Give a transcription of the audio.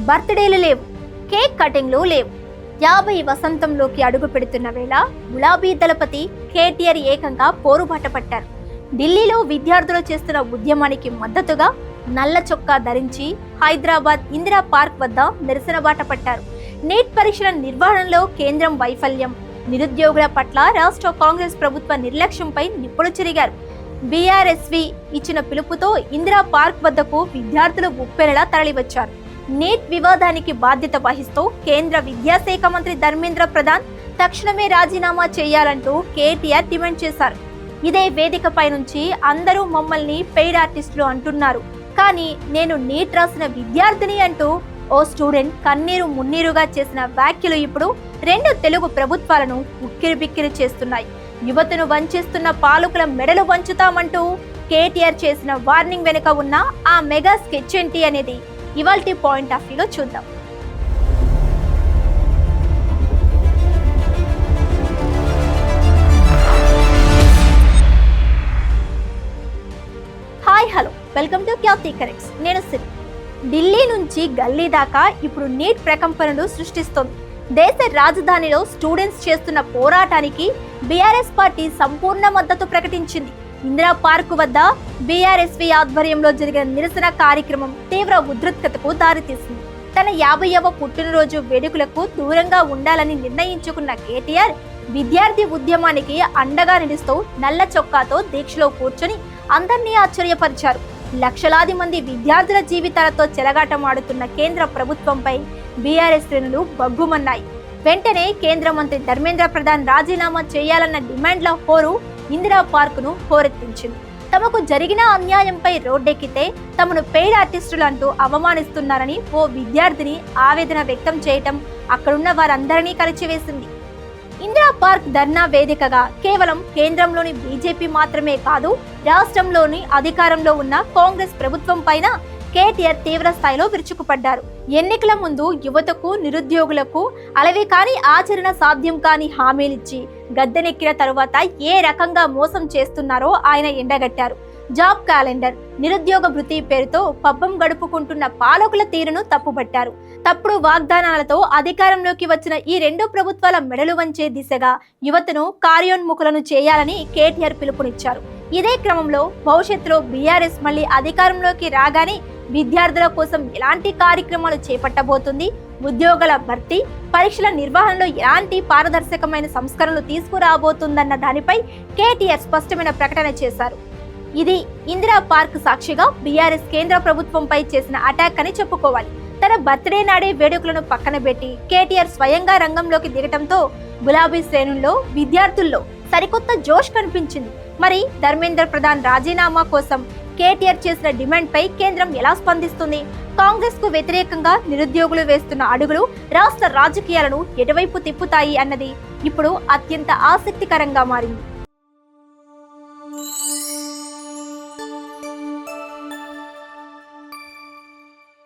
బర్త్డేలు లేవు, కేక్ కటింగ్లు లేవు. 50 వసంతంలోకి అడుగు పెడుతున్న వేళ గులాబీ దళపతి కేటీఆర్ ఏకంగా పోరుబాట పట్టారు. ఢిల్లీలో విద్యార్థులు చేస్తున్న ఉద్యమానికి మద్దతుగా నల్ల చొక్కా ధరించి హైదరాబాద్ ఇందిరా పార్క్ వద్ద నిరసన బాట పట్టారు. నీట్ పరీక్షల నిర్వహణలో కేంద్రం వైఫల్యం, నిరుద్యోగుల పట్ల రాష్ట్ర కాంగ్రెస్ ప్రభుత్వ నిర్లక్ష్యంపై నిప్పులు చెరిగారు. బీఆర్ఎస్వి ఇచ్చిన పిలుపుతో ఇందిరా పార్క్ వద్దకు విద్యార్థులు ఉప్పెనలా తరలివచ్చారు. నీట్ వివాదానికి బాధ్యత వహిస్తూ కేంద్ర విద్యాశాఖ మంత్రి ధర్మేంద్ర ప్రధాన్ తక్షణమే రాజీనామా చేయాలంటూ కేటీఆర్ డిమాండ్ చేశారు. ఇదే వేదికపై నుంచి అందరూ మమ్మల్ని పెయిడ్ ఆర్టిస్టులు అంటున్నారు, కానీ నేను నీట్ రాసిన విద్యార్థిని అంటూ ఓ స్టూడెంట్ కన్నీరు మున్నీరుగా చేసిన వ్యాఖ్యలు ఇప్పుడు 2 తెలుగు ప్రభుత్వాలను ఉక్కిరిబిక్కిరి చేస్తున్నాయి. యువతను వంచేస్తున్న పాలకుల మెడలు వంచుతామంటూ కేటీఆర్ చేసిన వార్నింగ్ వెనుక ఉన్న ఆ మెగా స్కెచ్ ఏంటి అనేది ఇవాల్టి పాయింట్ ఆఫ్ వ్యూలో చూద్దాం. Hi hello, welcome to Khyati corrects. నేను సిరి. ఢిల్లీ నుంచి గల్లీ దాకా ఇప్పుడు నీట్ ప్రకంపనలు సృష్టిస్తోంది. దేశ రాజధానిలో స్టూడెంట్స్ చేస్తున్న పోరాటానికి బీఆర్ఎస్ పార్టీ సంపూర్ణ మద్దతు ప్రకటించింది. ఇందిరా పార్క్ వద్ద బీఆర్ఎస్వి ఆధ్వర్యంలో జరిగిన నిరసన కార్యక్రమం తీవ్ర ఉద్రిక్తతకు దారితీసింది. తన 50వ పుట్టినరోజు వేడుకలకు దూరంగా ఉండాలని నిర్ణయించుకున్న కేటీఆర్ విద్యార్థి ఉద్యమానికి అండగా నిలుస్తూ నల్ల చొక్కాతో దీక్షలో కూర్చొని అందరినీ ఆశ్చర్యపరిచారు. లక్షలాది మంది విద్యార్థుల జీవితాలతో చెలగాటమాడుతున్న కేంద్ర ప్రభుత్వంపై బీఆర్ఎస్ శ్రేణులు బగ్గుమన్నాయి. వెంటనే కేంద్ర మంత్రి ధర్మేంద్ర ప్రధాన్ రాజీనామా చేయాలన్న డిమాండ్ల హోరు ఇందిరా పార్కును హోరెత్తించింది. తమకు జరిగిన అన్యాయంపై రోడ్డెక్కితే తమను పెయిడ్ ఆర్టిస్టులు అంటూ అవమానిస్తున్నారని ఓ విద్యార్థిని ఆవేదన వ్యక్తం చేయటం అక్కడున్న వారందరినీ కలిచివేసింది. ఇందిరా పార్క్ ధర్నా వేదికగా కేవలం కేంద్రంలోని బీజేపీ మాత్రమే కాదు, రాష్ట్రంలోని అధికారంలో ఉన్న కాంగ్రెస్ ప్రభుత్వం పైన కేటీఆర్ తీవ్ర స్థాయిలో విరుచుకుపడ్డారు. ఎన్నికల ముందు యువతకు, నిరుద్యోగులకు అలవి కాని ఆచరణ సాధ్యం కాని హామీలిచ్చి గద్దెనెక్కిన తరువాత ఏ రకంగా మోసం చేస్తున్నారో ఆయన ఎండగట్టారు. జాబ్ క్యాలెండర్, నిరుద్యోగ భృతి పేరుతో పబ్బం గడుపుకుంటున్న పాలకుల తీరును తప్పుబట్టారు. తప్పుడు వాగ్దానాలతో అధికారంలోకి వచ్చిన ఈ 2 ప్రభుత్వాల మెడలు వంచే దిశగా యువతను కార్యోన్ముఖులను చేయాలని కేటీఆర్ పిలుపునిచ్చారు. ఇదే క్రమంలో భవిష్యత్తులో బీఆర్ఎస్ మళ్లీ అధికారంలోకి రాగానే విద్యార్థుల కోసం ఎలాంటి కార్యక్రమాలు చేపట్టబోతుంది, ఉద్యోగాల భర్తీ, పరీక్షల నిర్వహణలో ఎలాంటి పారదర్శకమైన సంస్కరణలు తీసుకురాబోతుందన్న దానిపై కేటీఆర్ స్పష్టమైన ప్రకటన చేశారు. ఇది ఇందిరా పార్క్ సాక్షిగా బీఆర్ఎస్ కేంద్ర ప్రభుత్వంపై చేసిన అటాక్ అని చెప్పుకోవాలి. తన బర్త్డే నాడే వేడుకలను పక్కన పెట్టి కేటీఆర్ స్వయంగా రంగంలోకి దిగటంతో గులాబీ శ్రేణుల్లో, విద్యార్థుల్లో సరికొత్త జోష్ కనిపించింది. మరి ధర్మేంద్ర ప్రధాన్ రాజీనామా కోసం కేటీఆర్ చేసిన డిమాండ్ పై కేంద్రం ఎలా స్పందిస్తుంది? కాంగ్రెస్ కు వ్యతిరేకంగా నిరుద్యోగులు వేస్తున్న అడుగులు రాష్ట్ర రాజకీయాలను ఎటువైపు తిప్పుతాయి అన్నది ఇప్పుడు అత్యంత ఆసక్తికరంగా మారింది.